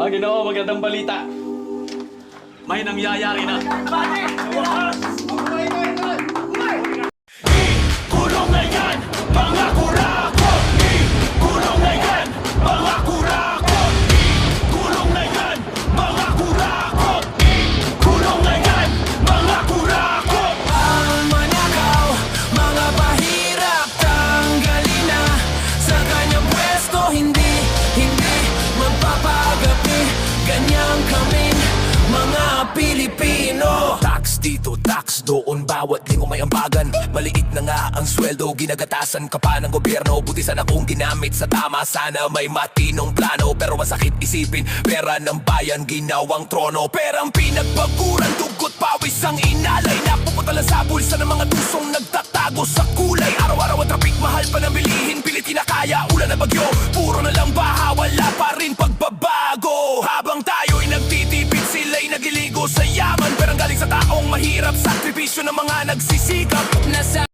Ginoo, magandang balita. May nangyayari na. Kulong na yan, mga kurakot! Kulong na yan, mga kurakot! Kulong na yan, mga kurakot! Kulong na yan, mga kurakot! Ang manakaw, mga pahirap, tanggalin na sa kanyang pwesto. Hindi magpapagabi, ganyan kaming mga Pilipino. Tax dito, tax doon, bawat linggo may ambagan. Maliit na nga ang sweldo, ginagatasan ka pa ng gobyerno. Buti sana kung ginamit sa tama, sana may matinong plano. Pero masakit isipin, pera ng bayan ginawang trono. Perang pinagbaguran, dugot, pawis ang inalay. Napuputala sa bulsa ng mga tusong nagtatago sa kulay. Araw-araw ang traffic, mahal pa ng bilihin, pilit kinakaya, ulan na bagyo. Puro na lang baha, wala pa rin pagbabago. Habang tayo'y nagtitipid, sila'y nagiligo sa yaman. Perang galing sa taong mahirap, sakripisyo ng mga nagsisikap. Nasa